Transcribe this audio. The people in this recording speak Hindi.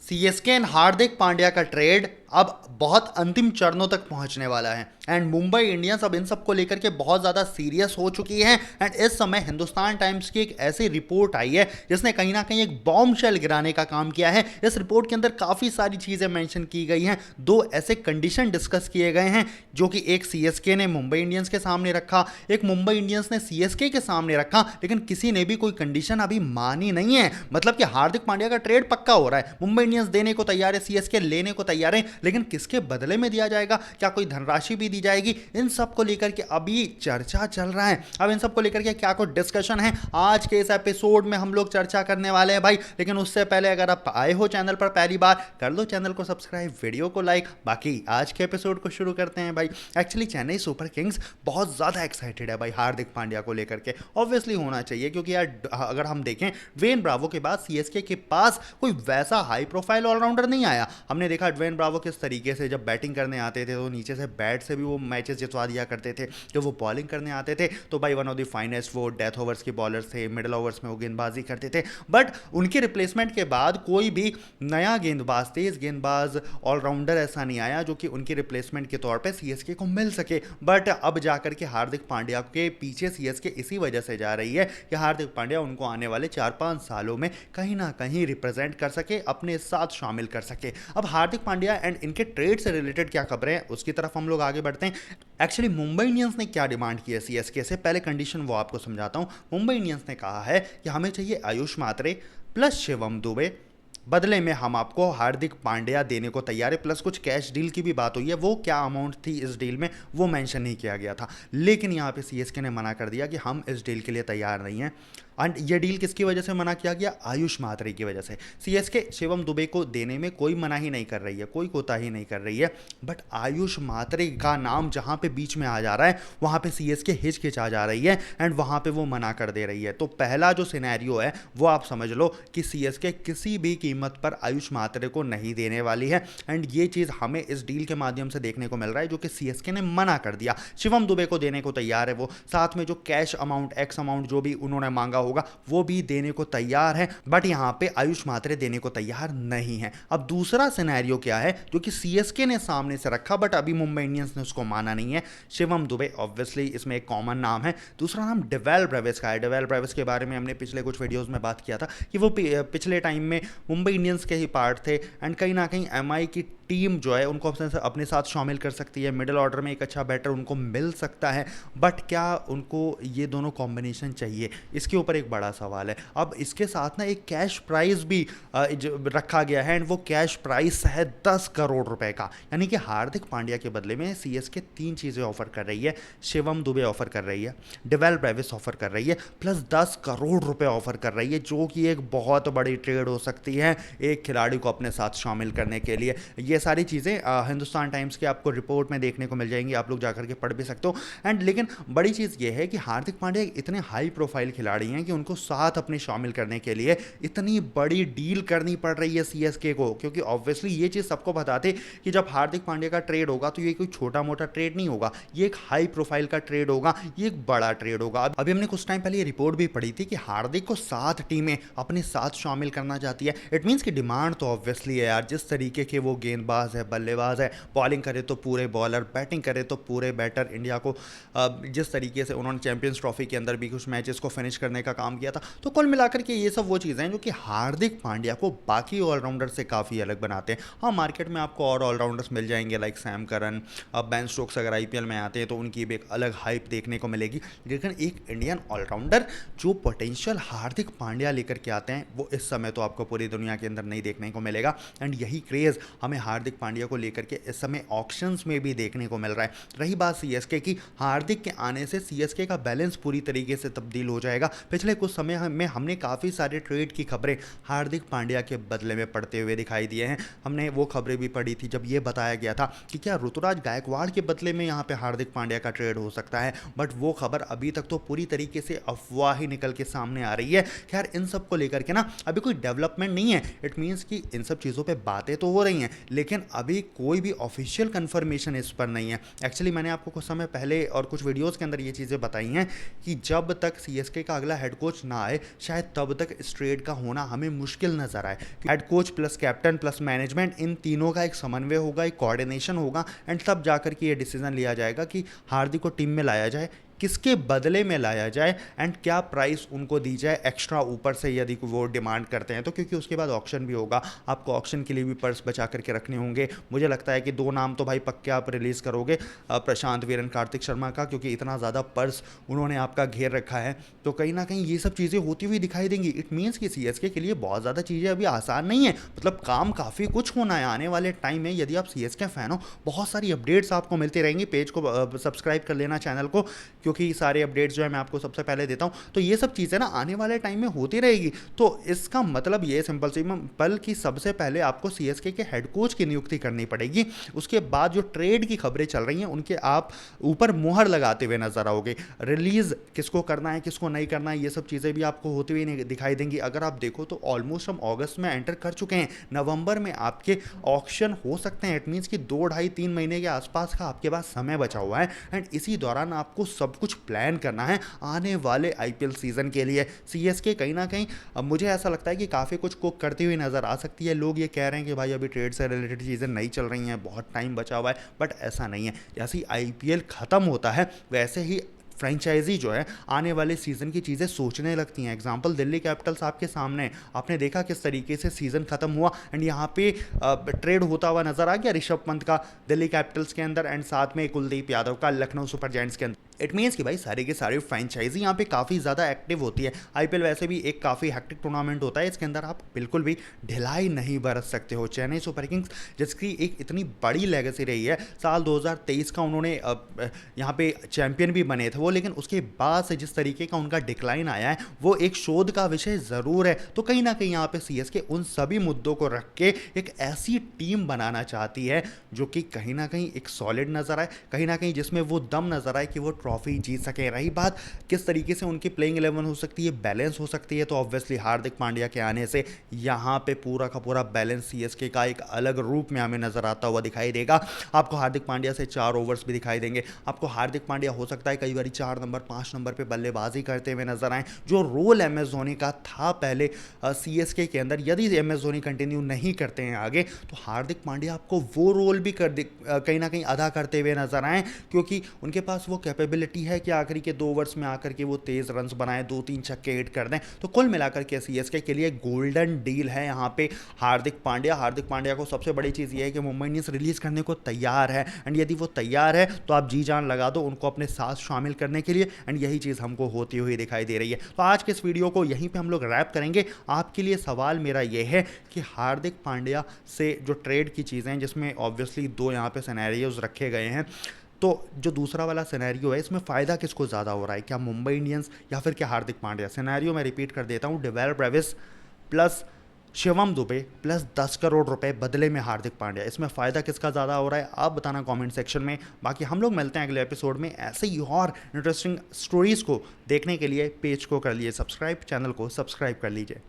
सीएसके एंड हार्दिक पांड्या का ट्रेड अब बहुत अंतिम चरणों तक पहुंचने वाला है एंड मुंबई इंडियंस अब इन सब को लेकर के बहुत ज़्यादा सीरियस हो चुकी है। एंड इस समय हिंदुस्तान टाइम्स की एक ऐसी रिपोर्ट आई है जिसने कहीं ना कहीं एक बॉम्ब शेल गिराने का काम किया है। इस रिपोर्ट के अंदर काफ़ी सारी चीज़ें मेंशन की गई हैं, दो ऐसे कंडीशन डिस्कस किए गए हैं जो कि एक सीएसके ने मुंबई इंडियंस के सामने रखा, एक मुंबई इंडियंस ने सीएसके के सामने रखा, लेकिन किसी ने भी कोई कंडीशन अभी मानी नहीं है। मतलब कि हार्दिक पांड्या का ट्रेड पक्का हो रहा है, मुंबई इंडियंस देने को तैयार है, सीएसके लेने को तैयार है, लेकिन किसके बदले में दिया जाएगा, क्या कोई धनराशि भी दी जाएगी, इन सब को लेकर के अभी चर्चा चल रहा है। अब इन सब को लेकर के क्या कुछ डिस्कशन है आज के इस एपिसोड में हम लोग चर्चा करने वाले हैं भाई। लेकिन उससे पहले अगर आप आए हो चैनल पर पहली बार, कर लो चैनल को सब्सक्राइब, वीडियो को लाइक। बाकी आज के एपिसोड को शुरू करते हैं भाई। एक्चुअली चेन्नई सुपर किंग्स बहुत ज़्यादा एक्साइटेड है भाई हार्दिक पांड्या को लेकर के। ऑब्वियसली होना चाहिए क्योंकि यार अगर हम देखें ड्वेन ब्रावो के बाद सीएसके के पास कोई वैसा हाई प्रोफाइल ऑलराउंडर नहीं आया। हमने देखा ड्वेन ब्रावो किस तरीके से जब बैटिंग करने आते थे तो नीचे से बैट से भी वो मैचेस जितवा दिया करते थे, जब वो बॉलिंग करने आते थे तो भाई वन ऑफ द फाइनेस्ट वो डेथ ओवर्स के बॉलर्स थे, मिडिल ओवर्स में वो गेंदबाजी करते थे। बट उनके रिप्लेसमेंट के बाद कोई भी नया गेंदबाज, तेज गेंदबाज ऑलराउंडर ऐसा नहीं आया जो कि उनके रिप्लेसमेंट के तौर पे सीएसके को मिल सके। बट अब जाकर के हार्दिक पांड्या के पीछे सीएसके इसी वजह से जा रही है कि हार्दिक पांड्या उनको आने वाले 4-5 सालों में कहीं ना कहीं रिप्रेजेंट कर सके, अपने साथ शामिल कर सके। अब हार्दिक पांड्या एंड इनके ट्रेड से रिलेटेड क्या खबरें हैं उसकी तरफ हम लोग आगे बढ़ते हैं। एक्चुअली मुंबई इंडियंस ने क्या डिमांड की है सीएसके से, पहले कंडीशन वो आपको समझाता हूं। मुंबई इंडियंस ने कहा है कि हमें चाहिए आयुष मात्रे प्लस शिवम दुबे, बदले में हम आपको हार्दिक पांड्या देने को तैयार है, प्लस कुछ कैश डील की भी बात हुई है। वो क्या अमाउंट थी इस डील में वो मेंशन नहीं किया गया था, लेकिन यहाँ पे सीएसके ने मना कर दिया कि हम इस डील के लिए तैयार नहीं हैं। एंड ये डील किसकी वजह से मना किया गया? आयुष मात्रे की वजह से। सीएसके शिवम दुबे को देने में कोई मनाही नहीं कर रही है, कोई कोताही नहीं कर रही है, बट आयुष मात्रे का नाम जहां पे बीच में आ जा रहा है वहां पे सीएसके हिचकिचा जा रही है एंड वहां पे वो मना कर दे रही है। तो पहला जो सिनेरियो है वो आप समझ लो कि सीएसके किसी भी कीमत पर आयुष मात्रे को नहीं देने वाली है। एंड ये चीज़ हमें इस डील के माध्यम से देखने को मिल रहा है जो कि सीएसके ने मना कर दिया। शिवम दुबे को देने को तैयार है वो, साथ में जो कैश अमाउंट, एक्स अमाउंट जो भी उन्होंने मांगा होगा वो भी देने को तैयार है, बट यहां पे आयुष मात्रे देने को तैयार नहीं है। अब दूसरा सिनेरियो क्या है जो कि सीएसके ने सामने से रखा बट अभी मुंबई इंडियंस ने उसको माना नहीं है। शिवम दुबे ऑब्वियसली इसमें एक कॉमन नाम है, दूसरा नाम डेवेल ब्रेविस का है। डेवेल ब्रेविस के बारे में हमने पिछले कुछ वीडियोस में बात किया था कि वो पिछले टाइम में मुंबई इंडियंस के ही पार्ट थे एंड कहीं ना कहीं एमआई की टीम जो है उनको अपने साथ शामिल कर सकती है, मिडिल ऑर्डर में एक अच्छा बैटर उनको मिल सकता है। बट क्या उनको ये दोनों कॉम्बिनेशन चाहिए, इसके ऊपर एक बड़ा सवाल है। अब इसके साथ ना एक कैश प्राइस भी रखा गया है एंड वो कैश प्राइस है 10 करोड़ रुपए का। यानी कि हार्दिक पांड्या के बदले में सीएसके 3 चीज़ें ऑफर कर रही है। शिवम दुबे ऑफर कर रही है, डेवेल ब्रेविस ऑफर कर रही है, प्लस 10 करोड़ रुपए ऑफर कर रही है, जो कि एक बहुत बड़ी ट्रेड हो सकती है एक खिलाड़ी को अपने साथ शामिल करने के लिए। ये सारी चीज़ें हिंदुस्तान टाइम्स की आपको रिपोर्ट में देखने को मिल जाएंगी, आप लोग जाकर के पढ़ भी सकते हो। एंड लेकिन बड़ी चीज़ ये है कि हार्दिक पांड्या इतने हाई प्रोफाइल खिलाड़ी हैं कि उनको साथ अपने शामिल करने के लिए इतनी बड़ी डील करनी पड़ रही है सीएसके को, क्योंकि ऑब्वियसली ये चीज़ सबको बताते कि जब हार्दिक पांड्या का ट्रेड होगा तो ये कोई छोटा मोटा ट्रेड नहीं होगा, ये एक हाई प्रोफाइल का ट्रेड होगा, ये एक बड़ा ट्रेड होगा। अभी हमने कुछ टाइम पहले ये रिपोर्ट भी पढ़ी थी कि हार्दिक को 7 टीमें अपने साथ शामिल करना चाहती है। इट मीन्स की डिमांड तो ऑब्वियसली है यार, जिस तरीके के वो गेंदबाज है, बल्लेबाज है, बॉलिंग करे तो पूरे बॉलर, बैटिंग करे तो पूरे बैटर, इंडिया को जिस तरीके से उन्होंने चैंपियंस ट्रॉफी के अंदर भी कुछ मैचेस को फिनिश करने का काम किया था। तो कुल मिलाकर के ये सब वो चीज़ें हैं जो कि हार्दिक पांड्या को बाकी ऑलराउंडर से काफ़ी अलग बनाते हैं। हाँ, मार्केट में आपको और ऑलराउंडर्स मिल जाएंगे like Sam Curran, Ben Stokes अगर आईपीएल में आते हैं तो उनकी भी एक अलग हाइप देखने को मिलेगी, लेकिन एक इंडियन ऑलराउंडर जो पोटेंशियल हार्दिक पांड्या लेकर के आते हैं वो इस समय तो आपको पूरी दुनिया के अंदर नहीं देखने को मिलेगा। एंड यही क्रेज़ हमें हार्दिक पांड्या को लेकर के इस समय ऑक्शंस में भी देखने को मिल रहा है। रही बात सीएसके की, हार्दिक के आने से सीएसके का बैलेंस पूरी तरीके से तब्दील हो जाएगा। पिछले कुछ समय में हमने काफ़ी सारे ट्रेड की खबरें हार्दिक पांड्या के बदले में पड़ते हुए दिखाई दिए हैं। हमने वो खबरें भी पढ़ी थी जब ये बताया गया था कि क्या ऋतुराज गायकवाड़ के बदले में यहाँ पे हार्दिक पांड्या का ट्रेड हो सकता है, बट वो खबर अभी तक तो पूरी तरीके से अफवाह ही निकल के सामने आ रही है। खैर, इन सब को लेकर के ना अभी कोई डेवलपमेंट नहीं है। इट मीन्स कि इन सब चीज़ों पर बातें तो हो रही हैं, लेकिन अभी कोई भी ऑफिशियल कंफर्मेशन इस पर नहीं है। एक्चुअली मैंने आपको कुछ समय पहले और कुछ वीडियोस के अंदर ये चीज़ें बताई हैं कि जब तक सीएसके का अगला हेड हेड कोच ना आए, शायद तब तक इस ट्रेड का होना हमें मुश्किल नजर आए। Head coach plus captain plus management, इन तीनों का एक समन्वय होगा, एक कोऑर्डिनेशन होगा, एंड तब जाकर के ये डिसीजन लिया जाएगा कि हार्दिक को टीम में लाया जाए, किसके बदले में लाया जाए, एंड क्या प्राइस उनको दी जाए एक्स्ट्रा ऊपर से यदि वो डिमांड करते हैं तो, क्योंकि उसके बाद ऑक्शन भी होगा, आपको ऑक्शन के लिए भी पर्स बचा करके रखने होंगे। मुझे लगता है कि 2 नाम तो भाई पक्के आप रिलीज़ करोगे, प्रशांत वीरन, कार्तिक शर्मा का, क्योंकि इतना ज़्यादा पर्स उन्होंने आपका घेर रखा है, तो कहीं ना कहीं ये सब चीज़ें होती हुई दिखाई देंगी। इट मीन्स कि सीएसके के लिए बहुत ज़्यादा चीज़ें अभी आसान नहीं है, मतलब काम काफ़ी कुछ होना है आने वाले टाइम में। यदि आप सीएसके फैन हो, बहुत सारी अपडेट्स आपको मिलती रहेंगी। पेज को सब्सक्राइब कर लेना, चैनल को, क्योंकि सारे अपडेट्स जो है मैं आपको सबसे पहले देता हूं। तो ये सब चीज़ें ना आने वाले टाइम में होती रहेगी। तो इसका मतलब ये सिंपल सिंपल कि सबसे पहले आपको सीएसके के हेड कोच की नियुक्ति करनी पड़ेगी, उसके बाद जो ट्रेड की खबरें चल रही हैं उनके आप ऊपर मुहर लगाते हुए नजर आओगे। रिलीज किसको करना है, किसको नहीं करना है, ये सब चीज़ें भी आपको होती हुई दिखाई देंगी। अगर आप देखो तो ऑलमोस्ट हम अगस्त में एंटर कर चुके हैं, नवंबर में आपके ऑक्शन हो सकते हैं। इट मीन्स कि 2 ढाई 3 महीने के आसपास का आपके पास समय बचा हुआ है, एंड इसी दौरान आपको सब कुछ प्लान करना है आने वाले आईपीएल सीजन के लिए। सीएसके कहीं ना कहीं मुझे ऐसा लगता है कि काफ़ी कुछ कुक करती हुई नज़र आ सकती है। लोग ये कह रहे हैं कि भाई अभी ट्रेड से रिलेटेड चीज़ें नहीं चल रही हैं, बहुत टाइम बचा हुआ है, बट ऐसा नहीं है। जैसे ही आईपीएल ख़त्म होता है वैसे ही फ्रेंचाइजी जो है आने वाले सीज़न की चीज़ें सोचने लगती हैं। एग्जांपल दिल्ली कैपिटल्स आपके सामने, आपने देखा किस तरीके से सीज़न ख़त्म हुआ, एंड यहाँ पे ट्रेड होता हुआ नज़र आ गया ऋषभ पंत का दिल्ली कैपिटल्स के अंदर, एंड साथ में कुलदीप यादव का लखनऊ सुपर जायंट्स के अंदर। इट मीन्स कि भाई सारे के सारे फ्रेंचाइजी यहाँ पे काफ़ी ज़्यादा एक्टिव होती है। आईपीएल वैसे भी एक काफ़ी हेक्टिक टूर्नामेंट होता है, इसके अंदर आप बिल्कुल भी ढिलाई नहीं बरत सकते हो। चेन्नई सुपर किंग्स जिसकी एक इतनी बड़ी लेगेसी रही है, साल 2023 का उन्होंने यहाँ पे चैंपियन भी बने थे वो, लेकिन उसके बाद से जिस तरीके का उनका डिक्लाइन आया है वो एक शोध का विषय ज़रूर है। तो कहीं ना कहीं यहाँ पे सीएसके उन सभी मुद्दों को रख के एक ऐसी टीम बनाना चाहती है जो कि कहीं ना कहीं एक सॉलिड नज़र आए, कहीं ना कहीं जिसमें वो दम नज़र आए कि वो ट्रॉफी जीत सके। रही बात किस तरीके से उनकी प्लेइंग 11 हो सकती है, बैलेंस हो सकती है, तो ऑब्वियसली हार्दिक पांड्या के आने से यहाँ पे पूरा का पूरा बैलेंस सीएसके का एक अलग रूप में हमें नजर आता हुआ दिखाई देगा। आपको हार्दिक पांड्या से 4 ओवर्स भी दिखाई देंगे, आपको हार्दिक पांड्या हो सकता है कई बार 4 नंबर 5 नंबर पे बल्लेबाजी करते हुए नजर आए। जो रोल एम एस धोनी का था पहले सीएसके के अंदर, यदि एम एस धोनी कंटिन्यू नहीं करते हैं आगे, तो हार्दिक पांड्या आपको वो रोल भी कहीं ना कहीं अदा करते हुए नजर आए, क्योंकि उनके पास वो कैपेबिलिटी है कि आखिरी के 2 ओवर्स में आकर के वो तेज रन्स बनाए, 2-3 छक्के हिट कर दें। तो कुल मिलाकर के सीएसके के लिए गोल्डन डील है यहाँ पे हार्दिक पांड्या। हार्दिक पांड्या को सबसे बड़ी चीज़ ये है कि मुंबई इंडियंस रिलीज करने को तैयार है, एंड यदि वो तैयार है तो आप जी जान लगा दो उनको अपने साथ शामिल करने के लिए, एंड यही चीज़ हमको होती हुई दिखाई दे रही है। तो आज के इस वीडियो को यहीं पे हम लोग रैप करेंगे। आपके लिए सवाल मेरा ये है कि हार्दिक पांड्या से जो ट्रेड की चीज़ें हैं, जिसमें ऑब्वियसली 2 यहाँ पे सिनेरियोज रखे गए हैं, तो जो दूसरा वाला सिनेरियो है इसमें फ़ायदा किसको ज़्यादा हो रहा है, क्या मुंबई इंडियंस या फिर क्या हार्दिक पांड्या? सिनेरियो मैं रिपीट कर देता हूँ, Dewald Brevis plus Shivam Dube plus 10 crore रुपए बदले में हार्दिक पांड्या, इसमें फ़ायदा किसका ज़्यादा हो रहा है आप बताना कमेंट सेक्शन में। बाकी हम लोग मिलते हैं अगले एपिसोड में ऐसे ही और इंटरेस्टिंग स्टोरीज़ को देखने के लिए पेज को कर लीजिए सब्सक्राइब, चैनल को सब्सक्राइब कर लीजिए।